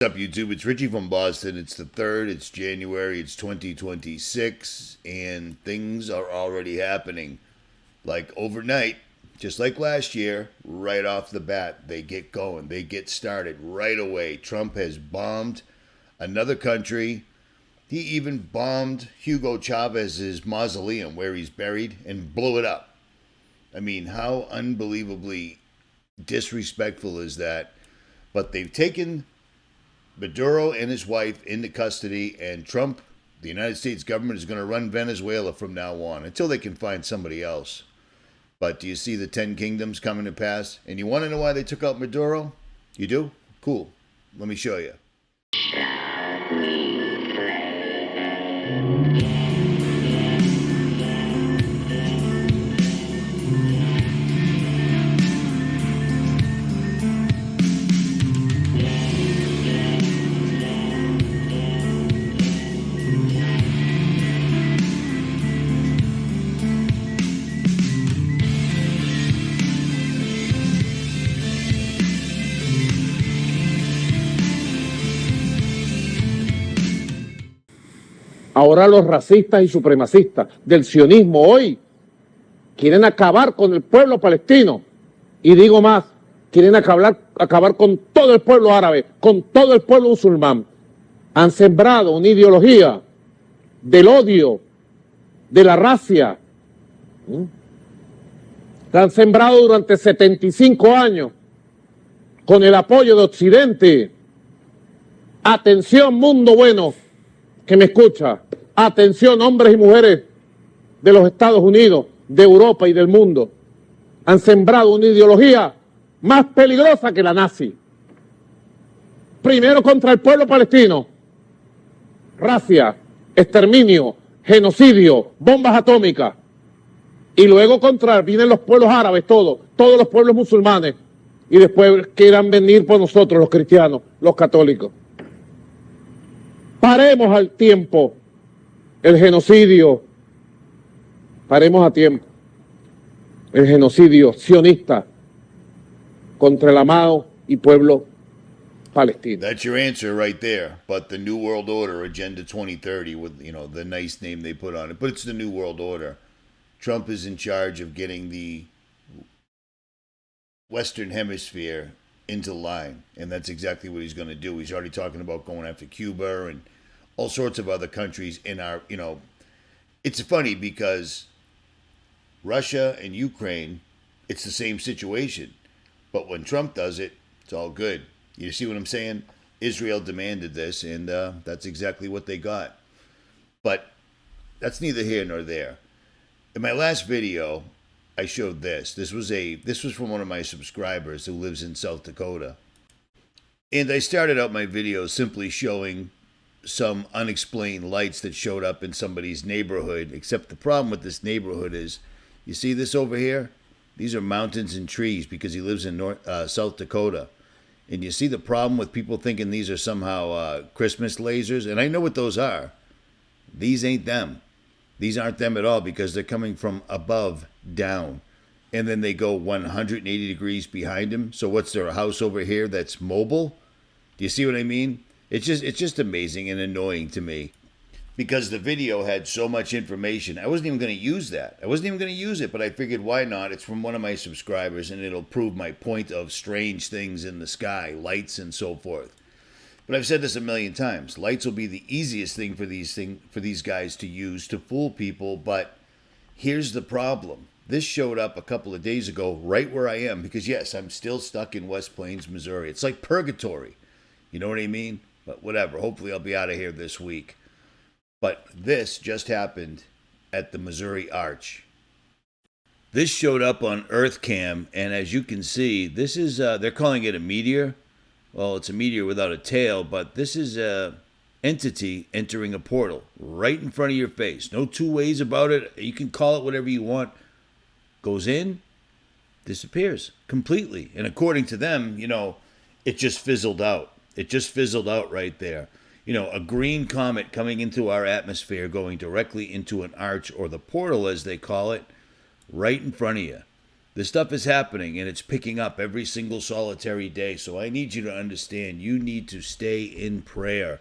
What's up, YouTube? It's Richie from Boston. It's the 3rd. It's January. It's 2026. And things are already happening. Like overnight, just like last year, right off the bat, they get going. They get started right away. Trump has bombed another country. He even bombed Hugo Chavez's mausoleum where he's buried and blew it up. I mean, how unbelievably disrespectful is that? But they've taken Maduro and his wife into custody, and Trump, the United States government, is going to run Venezuela from now on until they can find somebody else. But do you see the 10 kingdoms coming to pass? And you want to know why they took out Maduro? You do? Cool. Let me show you. Ahora los racistas y supremacistas del sionismo hoy quieren acabar con el pueblo palestino. Y digo más, quieren acabar con todo el pueblo árabe, con todo el pueblo musulmán. Han sembrado una ideología del odio, de la racia. La han sembrado durante 75 años con el apoyo de Occidente. Atención, mundo bueno que me escucha. Atención, hombres y mujeres de los Estados Unidos, de Europa y del mundo. Han sembrado una ideología más peligrosa que la nazi. Primero contra el pueblo palestino. Racia, exterminio, genocidio, bombas atómicas. Y luego vienen los pueblos árabes, todos los pueblos musulmanes. Y después quieran venir por nosotros, los cristianos, los católicos. Paremos al tiempo el genocidio, paremos a tiempo el genocidio sionista contra el amado y pueblo palestino. That's your answer right there. But the New World Order, Agenda 2030, with the nice name they put on it, but it's the New World Order. Trump is in charge of getting the Western Hemisphere into line, and that's exactly what he's going to do. He's already talking about going after Cuba and all sorts of other countries in our, it's funny because Russia and Ukraine, it's the same situation. But when Trump does it, it's all good. You see what I'm saying? Israel demanded this, and that's exactly what they got. But that's neither here nor there. In my last video, I showed this. This was from one of my subscribers who lives in South Dakota. And I started out my video simply showing some unexplained lights that showed up in somebody's neighborhood, except the problem with this neighborhood is, you see this over here? These are mountains and trees because he lives in South Dakota. And you see the problem with people thinking these are somehow Christmas lasers? And I know what those are. These ain't them. These aren't them at all because they're coming from above down. And then they go 180 degrees behind him. So what's there, a house over here that's mobile? Do you see what I mean? It's just amazing and annoying to me because the video had so much information. I wasn't even going to use that. I wasn't even going to use it, but I figured why not? It's from one of my subscribers, and it'll prove my point of strange things in the sky, lights and so forth. But I've said this a million times. Lights will be the easiest thing for these guys to use to fool people, but here's the problem. This showed up a couple of days ago right where I am because, yes, I'm still stuck in West Plains, Missouri. It's like purgatory. You know what I mean? But whatever. Hopefully I'll be out of here this week. But this just happened at the Missouri Arch. This showed up on EarthCam, and as you can see, this is, they're calling it a meteor. Well, it's a meteor without a tail, but this is a entity entering a portal right in front of your face. No two ways about it. You can call it whatever you want. Goes in, disappears completely. And according to them, it just fizzled out. It just fizzled out right there. A green comet coming into our atmosphere, going directly into an arch, or the portal as they call it, right in front of you. This stuff is happening, and it's picking up every single solitary day. So I need you to understand, you need to stay in prayer.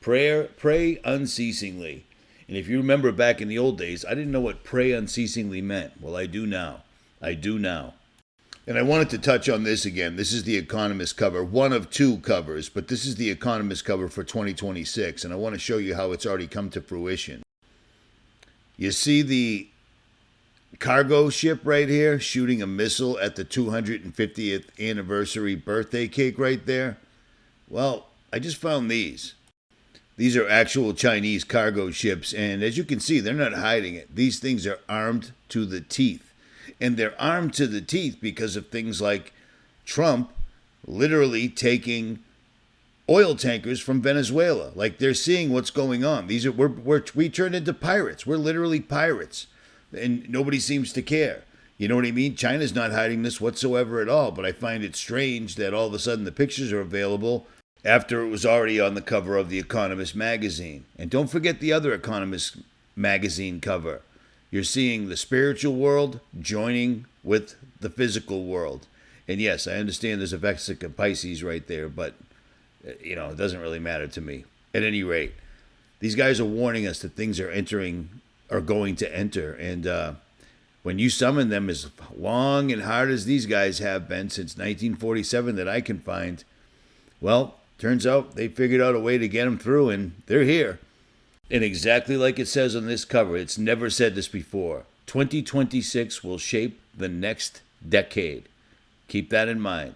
Pray unceasingly. And if you remember back in the old days, I didn't know what pray unceasingly meant. Well, I do now. I do now. And I wanted to touch on this again. This is the Economist cover, one of two covers, but this is the Economist cover for 2026, and I want to show you how it's already come to fruition. You see the cargo ship right here shooting a missile at the 250th anniversary birthday cake right there? Well, I just found these. These are actual Chinese cargo ships, and as you can see, they're not hiding it. These things are armed to the teeth. And they're armed to the teeth because of things like Trump literally taking oil tankers from Venezuela. Like, they're seeing what's going on. We turned into pirates. We're literally pirates. And nobody seems to care. You know what I mean? China's not hiding this whatsoever at all, but I find it strange that all of a sudden the pictures are available after it was already on the cover of the Economist magazine. And don't forget the other Economist magazine cover. You're seeing the spiritual world joining with the physical world. And yes, I understand there's a Vesica of Pisces right there, but, it doesn't really matter to me. At any rate, these guys are warning us that things are going to enter. And when you summon them as long and hard as these guys have been since 1947 that I can find, well, turns out they figured out a way to get them through, and they're here. And exactly like it says on this cover, it's never said this before. 2026 will shape the next decade. Keep that in mind.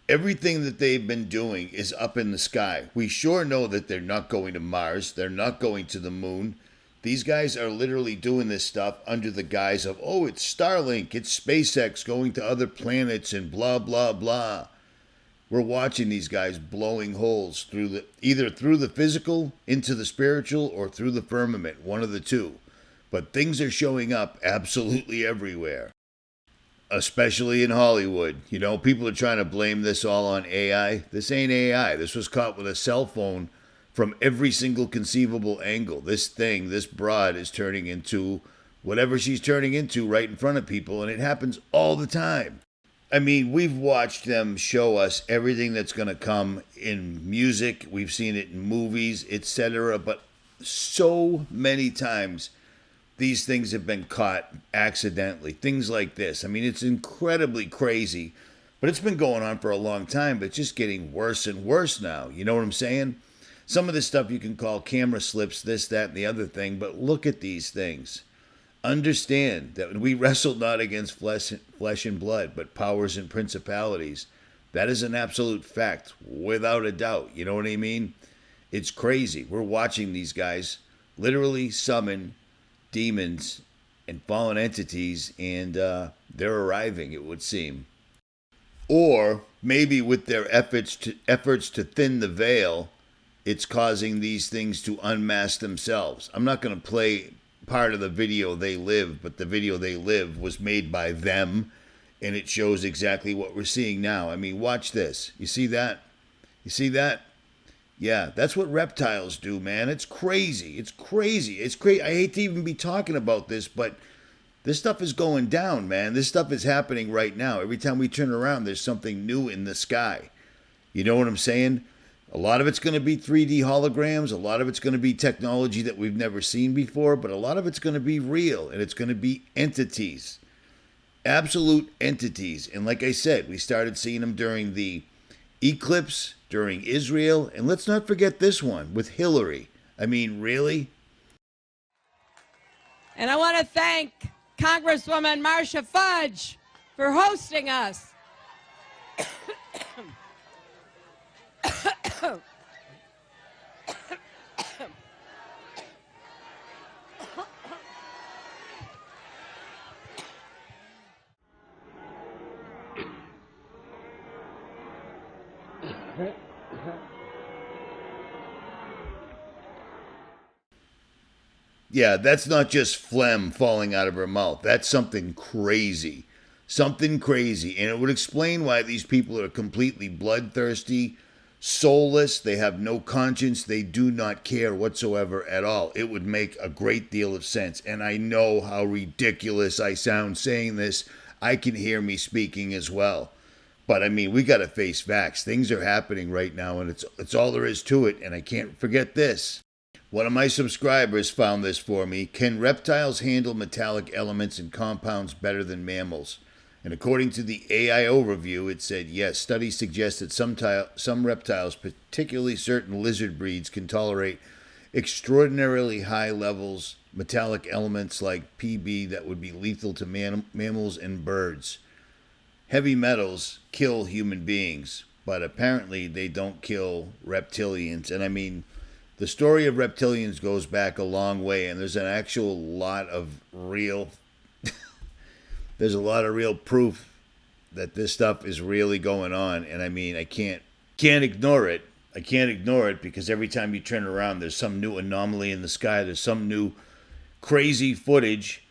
Everything that they've been doing is up in the sky. We sure know that they're not going to Mars. They're not going to the moon. These guys are literally doing this stuff under the guise of, oh, it's Starlink, it's SpaceX going to other planets and blah, blah, blah. We're watching these guys blowing holes either through the physical, into the spiritual, or through the firmament, one of the two. But things are showing up absolutely everywhere, especially in Hollywood. People are trying to blame this all on AI. This ain't AI. This was caught with a cell phone from every single conceivable angle. This broad is turning into whatever she's turning into right in front of people, and it happens all the time. I mean, we've watched them show us everything that's going to come in music. We've seen it in movies, etc. But so many times, these things have been caught accidentally. Things like this. I mean, it's incredibly crazy. But it's been going on for a long time, but it's just getting worse and worse now. You know what I'm saying? Some of this stuff you can call camera slips, this, that, and the other thing. But look at these things. Understand that we wrestle not against flesh and blood, but powers and principalities. That is an absolute fact, without a doubt. You know what I mean? It's crazy. We're watching these guys literally summon demons and fallen entities, and they're arriving, it would seem. Or maybe with their efforts to thin the veil, it's causing these things to unmask themselves. I'm not going to play part of the video They Live, but the video They Live was made by them, and it shows exactly what we're seeing now. I mean, watch this. You see that? You see that? Yeah, that's what reptiles do, man. It's crazy. It's crazy. It's crazy. I hate to even be talking about this, but this stuff is going down, man. This stuff is happening right now. Every time we turn around, there's something new in the sky. You know what I'm saying? A lot of it's going to be 3D holograms. A lot of it's going to be technology that we've never seen before, but a lot of it's going to be real, and it's going to be entities, absolute entities. And like I said, we started seeing them during the eclipse, during Israel, and let's not forget this one with Hillary. I mean, really? And I want to thank Congresswoman Marcia Fudge for hosting us. Yeah, that's not just phlegm falling out of her mouth. That's something crazy. Something crazy. And it would explain why these people are completely bloodthirsty, soulless. They have no conscience. They do not care whatsoever at all. It would make a great deal of sense. And I know how ridiculous I sound saying this. I can hear me speaking as well. But I mean, we got to face facts. Things are happening right now, and it's all there is to it. And I can't forget this. One of my subscribers found this for me. Can reptiles handle metallic elements and compounds better than mammals? And according to the AIO review, it said, yes, studies suggest that some reptiles, particularly certain lizard breeds, can tolerate extraordinarily high levels metallic elements like PB that would be lethal to mammals and birds. Heavy metals kill human beings, but apparently they don't kill reptilians. And I mean, the story of reptilians goes back a long way, and there's there's a lot of real proof that this stuff is really going on. And I mean, I can't ignore it. I can't ignore it because every time you turn around, there's some new anomaly in the sky. There's some new crazy footage,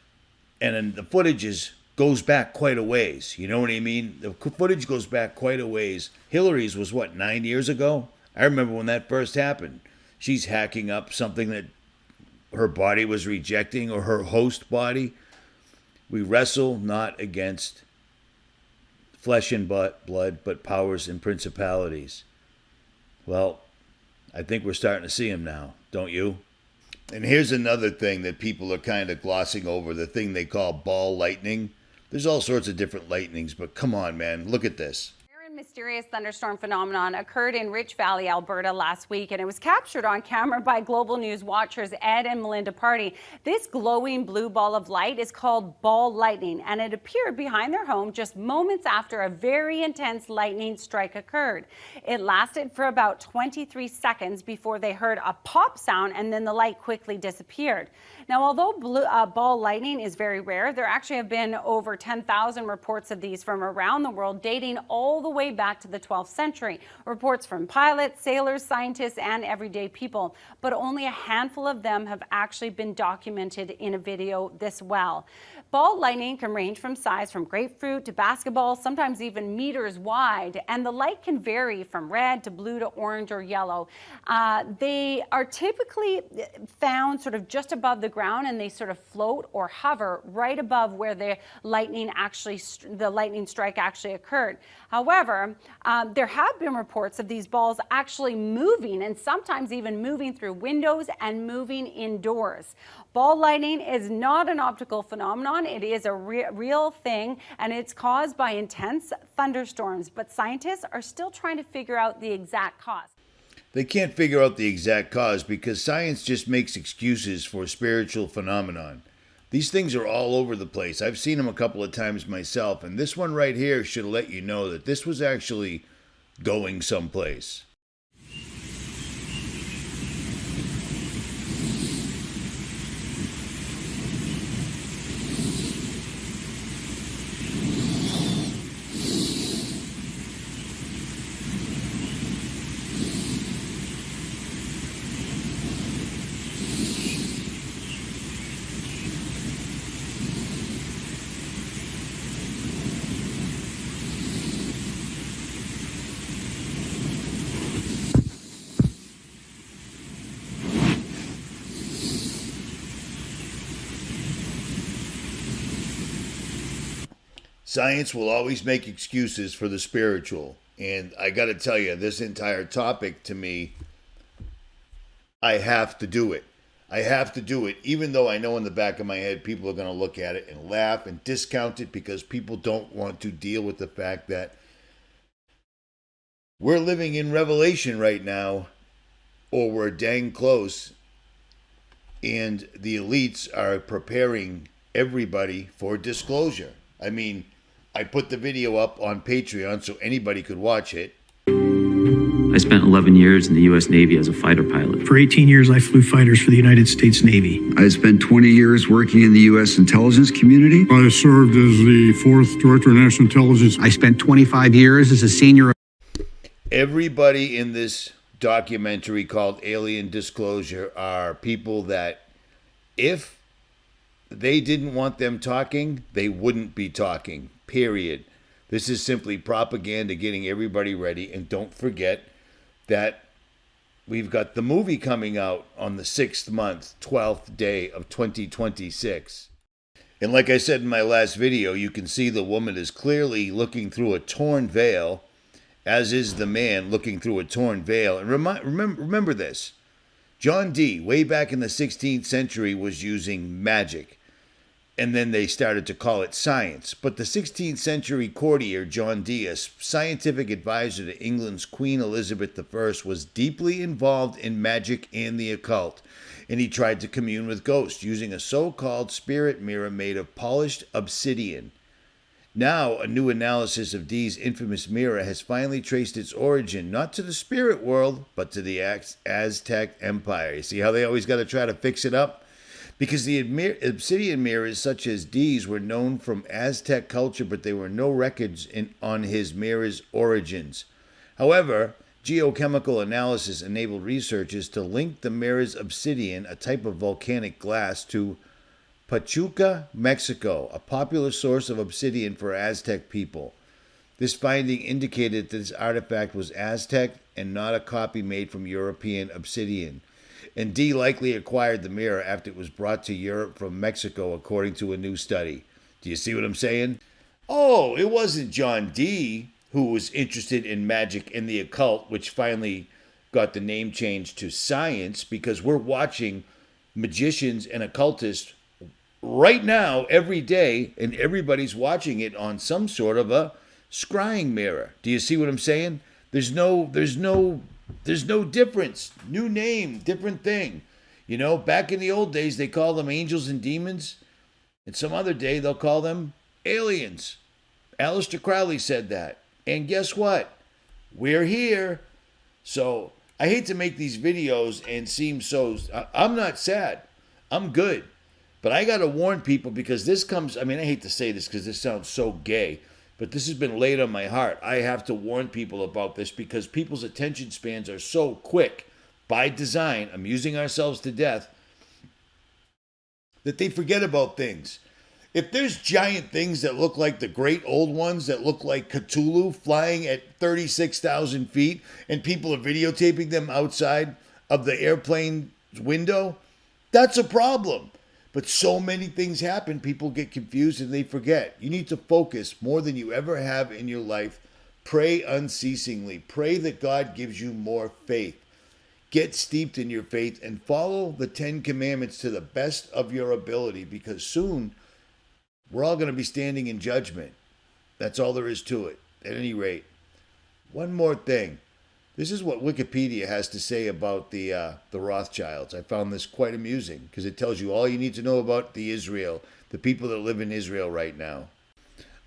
and then the footage goes back quite a ways. You know what I mean? The footage goes back quite a ways. Hillary's was, 9 years ago? I remember when that first happened. She's hacking up something that her body was rejecting, or her host body. We wrestle not against flesh and blood, but powers and principalities. Well, I think we're starting to see them now, don't you? And here's another thing that people are kind of glossing over, the thing they call ball lightning. There's all sorts of different lightnings, but come on, man, look at this. Mysterious thunderstorm phenomenon occurred in Rich Valley, Alberta last week, and it was captured on camera by Global News watchers Ed and Melinda Party. This glowing blue ball of light is called ball lightning, and it appeared behind their home just moments after a very intense lightning strike occurred. It lasted for about 23 seconds before they heard a pop sound, and then the light quickly disappeared. Now, although ball lightning is very rare, there actually have been over 10,000 reports of these from around the world, dating all the way back to the 12th century. Reports from pilots, sailors, scientists, and everyday people. But only a handful of them have actually been documented in a video this well. Ball lightning can range from size from grapefruit to basketball, sometimes even meters wide, and the light can vary from red to blue to orange or yellow. They are typically found sort of just above the ground, and they sort of float or hover right above where the lightning strike actually occurred. However, there have been reports of these balls actually moving, and sometimes even moving through windows and moving indoors. Ball lightning is not an optical phenomenon. It is a real thing, and it's caused by intense thunderstorms. But scientists are still trying to figure out the exact cause. They can't figure out the exact cause because science just makes excuses for spiritual phenomenon. These things are all over the place. I've seen them a couple of times myself, and this one right here should let you know that this was actually going someplace. Science will always make excuses for the spiritual. And I got to tell you, this entire topic to me, I have to do it. I have to do it, even though I know in the back of my head people are going to look at it and laugh and discount it because people don't want to deal with the fact that we're living in Revelation right now, or we're dang close, and the elites are preparing everybody for disclosure. I mean, I put the video up on Patreon so anybody could watch it. I spent 11 years in the U.S. Navy as a fighter pilot. For 18 years, I flew fighters for the United States Navy. I spent 20 years working in the U.S. intelligence community. I served as the 4th Director of National Intelligence. I spent 25 years as a senior. Everybody in this documentary called Alien Disclosure are people that if they didn't want them talking, they wouldn't be talking, period. This is simply propaganda getting everybody ready. And don't forget that we've got the movie coming out on the 6th month, 12th day of 2026. And like I said in my last video, you can see the woman is clearly looking through a torn veil, as is the man looking through a torn veil. And remember this. John Dee, way back in the 16th century, was using magic. And then they started to call it science. But the 16th century courtier, John Dee, a scientific advisor to England's Queen Elizabeth I, was deeply involved in magic and the occult. And he tried to commune with ghosts using a so-called spirit mirror made of polished obsidian. Now, a new analysis of Dee's infamous mirror has finally traced its origin not to the spirit world, but to the Aztec Empire. You see how they always got to try to fix it up? Because the obsidian mirrors such as Dee's were known from Aztec culture, but there were no records on his mirror's origins. However, geochemical analysis enabled researchers to link the mirror's obsidian, a type of volcanic glass, to Pachuca, Mexico, a popular source of obsidian for Aztec people. This finding indicated that this artifact was Aztec and not a copy made from European obsidian. And Dee likely acquired the mirror after it was brought to Europe from Mexico, according to a new study. Do you see what I'm saying? Oh, it wasn't John Dee who was interested in magic and the occult, which finally got the name changed to science, because we're watching magicians and occultists right now, every day, and everybody's watching it on some sort of a scrying mirror. Do you see what I'm saying? There's no difference. New name, different thing. You know, back in the old days, they call them angels and demons. And some other day, they'll call them aliens. Aleister Crowley said that. And guess what? We're here. So I hate to make these videos and seem so... I'm not sad. I'm good. But I got to warn people, because this comes... I mean, I hate to say this because this sounds so gay, but this has been laid on my heart. I have to warn people about this because people's attention spans are so quick, by design, amusing ourselves to death, that they forget about things. If there's giant things that look like the great old ones, that look like Cthulhu flying at 36,000 feet, and people are videotaping them outside of the airplane window, that's a problem. But so many things happen, people get confused and they forget. You need to focus more than you ever have in your life. Pray unceasingly. Pray that God gives you more faith. Get steeped in your faith and follow the 10 Commandments to the best of your ability, because soon we're all going to be standing in judgment. That's all there is to it. At any rate, one more thing. This is what Wikipedia has to say about the Rothschilds. I found this quite amusing because it tells you all you need to know about the people that live in Israel right now.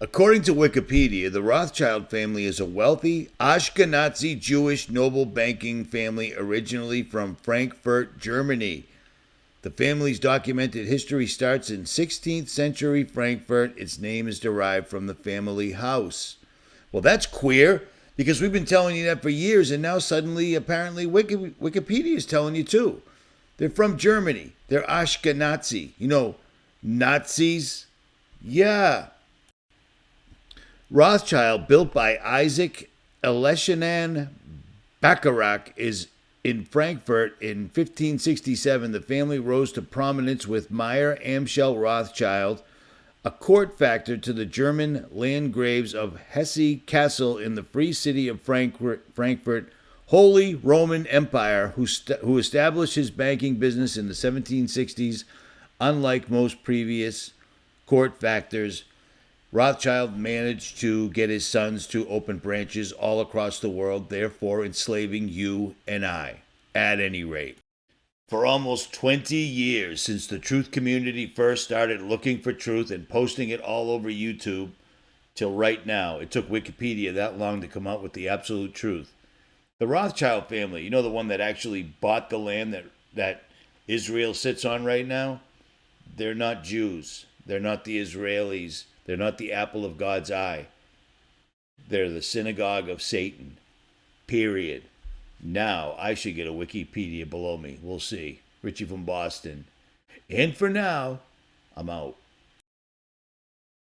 According to Wikipedia, the Rothschild family is a wealthy Ashkenazi Jewish noble banking family originally from Frankfurt, Germany. The family's documented history starts in 16th century Frankfurt. Its name is derived from the family house. Well, that's queer, because we've been telling you that for years, and now suddenly, apparently, Wikipedia is telling you too. They're from Germany. They're Ashkenazi. You know, Nazis? Yeah. Rothschild, built by Isaac Eleshanan Bacharach, is in Frankfurt in 1567. The family rose to prominence with Meyer Amschel Rothschild, a court factor to the German Landgraves of Hesse-Kassel in the Free City of Frankfurt, Holy Roman Empire, who established his banking business in the 1760s. Unlike most previous court factors, Rothschild managed to get his sons to open branches all across the world, therefore enslaving you and I, at any rate. For almost 20 years, since the truth community first started looking for truth and posting it all over YouTube, till right now, it took Wikipedia that long to come out with the absolute truth. The Rothschild family, you know, the one that actually bought the land that Israel sits on right now? They're not Jews. They're not the Israelis. They're not the apple of God's eye. They're the synagogue of Satan. Period. Now, I should get a Wikipedia below me. We'll see. Richie from Boston. And for now, I'm out.